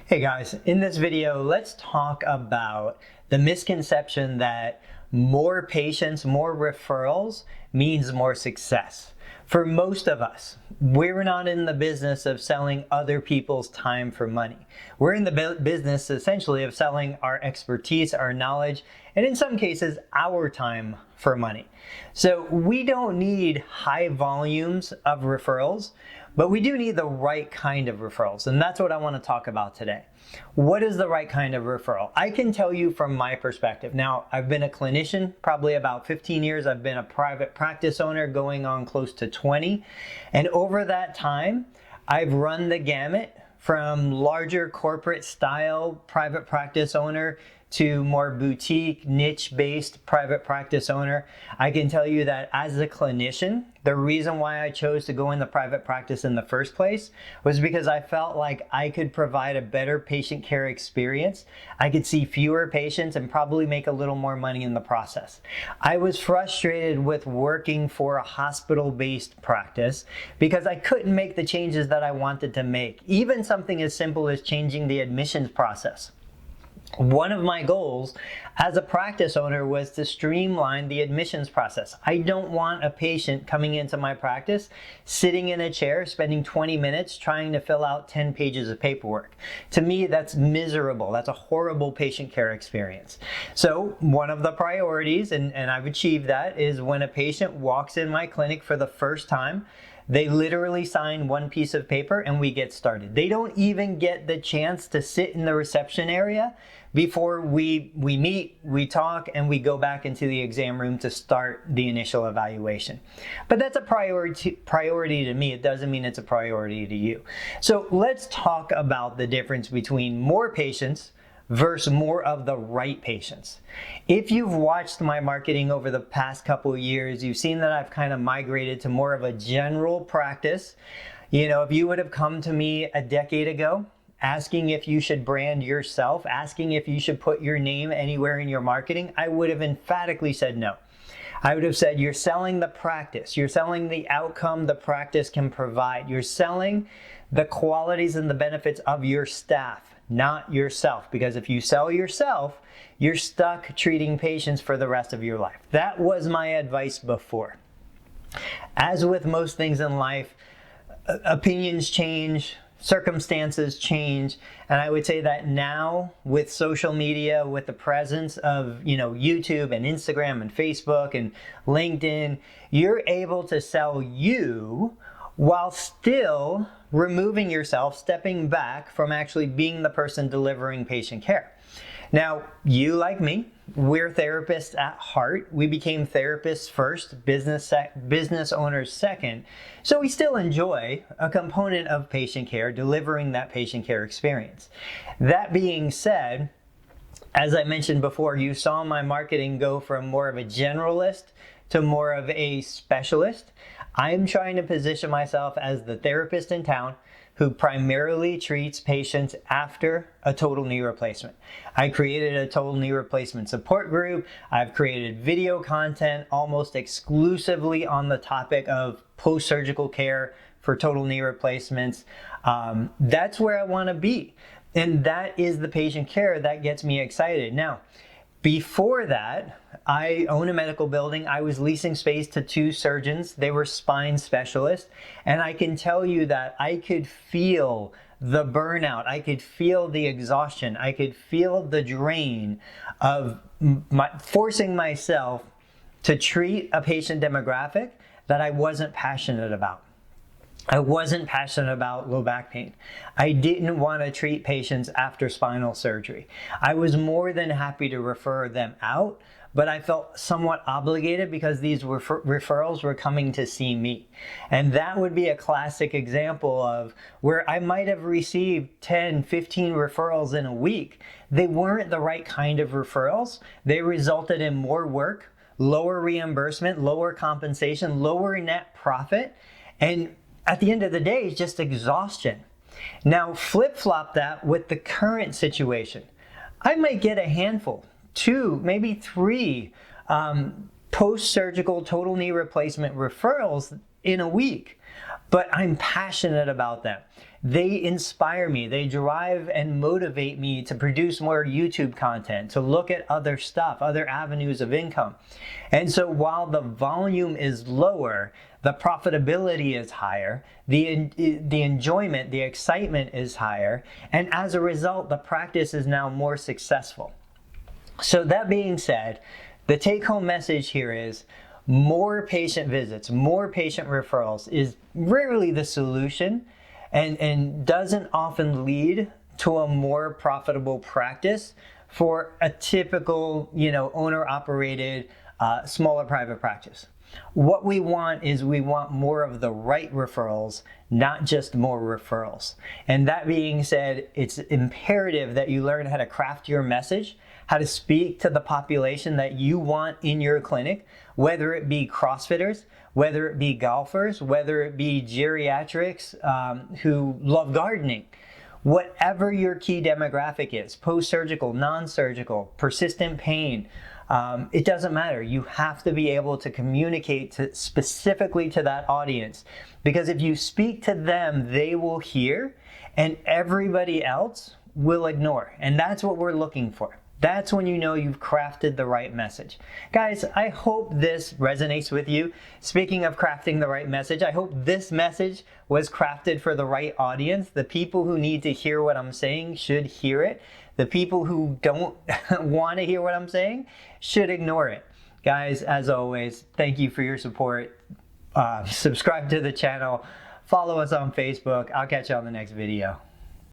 Hey guys, in this video, let's talk about the misconception that more patients, more referrals means more success. For most of us, we're not in the business of selling other people's time for money. We're in the business essentially of selling our expertise, our knowledge, and in some cases, our time for money. So we don't need high volumes of referrals, but we do need the right kind of referrals, and that's what I want to talk about today. What is the right kind of referral? I can tell you from my perspective. Now, I've been a clinician probably about 15 years. I've been a private practice owner going on close to 20. And over that time, I've run the gamut from larger corporate style private practice owner to more boutique, niche-based private practice owner. I can tell you that as a clinician, the reason why I chose to go into private practice in the first place was because I felt like I could provide a better patient care experience. I could see fewer patients and probably make a little more money in the process. I was frustrated with working for a hospital-based practice because I couldn't make the changes that I wanted to make, even something as simple as changing the admissions process. One of my goals as a practice owner was to streamline the admissions process. I don't want a patient coming into my practice, sitting in a chair, spending 20 minutes trying to fill out 10 pages of paperwork. To me, that's miserable. That's a horrible patient care experience. So one of the priorities, and I've achieved that, is when a patient walks in my clinic for the first time, they literally sign one piece of paper and we get started. They don't even get the chance to sit in the reception area before we meet, we talk, and we go back into the exam room to start the initial evaluation. But that's a priority to me. It doesn't mean it's a priority to you. So let's talk about the difference between more patients versus more of the right patients. If you've watched my marketing over the past couple of years, you've seen that I've kind of migrated to more of a general practice. You know, if you would have come to me a decade ago, asking if you should brand yourself, asking if you should put your name anywhere in your marketing, I would have emphatically said no. I would have said, you're selling the practice. You're selling the outcome the practice can provide. You're selling the qualities and the benefits of your staff, not yourself. Because if you sell yourself, you're stuck treating patients for the rest of your life. That was my advice before. As with most things in life, opinions change, circumstances change, and I would say that now with social media, with the presence of YouTube and Instagram and Facebook and LinkedIn, you're able to sell you while still removing yourself, stepping back from actually being the person delivering patient care. Now, you like me, we're therapists at heart. We became therapists first, business owners second. So we still enjoy a component of patient care, delivering that patient care experience. That being said, as I mentioned before, you saw my marketing go from more of a generalist to more of a specialist. I'm trying to position myself as the therapist in town who primarily treats patients after a total knee replacement. I created a total knee replacement support group. I've created video content almost exclusively on the topic of post-surgical care for total knee replacements. That's where I want to be. And that is the patient care that gets me excited. Now, before that, I own a medical building. I was leasing space to 2 surgeons. They were spine specialists. And I can tell you that I could feel the burnout. I could feel the exhaustion. I could feel the drain of forcing myself to treat a patient demographic that I wasn't passionate about. I wasn't passionate about low back pain. I didn't want to treat patients after spinal surgery. I was more than happy to refer them out, but I felt somewhat obligated because these referrals were coming to see me. And that would be a classic example of where I might have received 10, 15 referrals in a week. They weren't the right kind of referrals. They resulted in more work, lower reimbursement, lower compensation, lower net profit, and at the end of the day, it's just exhaustion. Now, flip-flop that with the current situation. I might get a handful, 2, maybe 3 post-surgical total knee replacement referrals in a week, but I'm passionate about them. They inspire me. They drive and motivate me to produce more YouTube content, to look at other stuff, other avenues of income. And so while the volume is lower, the profitability is higher, the enjoyment, the excitement is higher, and as a result, the practice is now more successful. So that being said, the take-home message here is more patient visits, more patient referrals is rarely the solution and doesn't often lead to a more profitable practice for a typical, owner-operated, smaller private practice. What we want is we want more of the right referrals, not just more referrals. And that being said, it's imperative that you learn how to craft your message, how to speak to the population that you want in your clinic, whether it be CrossFitters, whether it be golfers, whether it be geriatrics who love gardening. Whatever your key demographic is, post-surgical, non-surgical, persistent pain, it doesn't matter. You have to be able to communicate specifically to that audience, because if you speak to them, they will hear and everybody else will ignore. And that's what we're looking for. That's when you know you've crafted the right message. Guys, I hope this resonates with you. Speaking of crafting the right message, I hope this message was crafted for the right audience. The people who need to hear what I'm saying should hear it. The people who don't want to hear what I'm saying should ignore it. Guys, as always, thank you for your support. Subscribe to the channel. Follow us on Facebook. I'll catch you on the next video.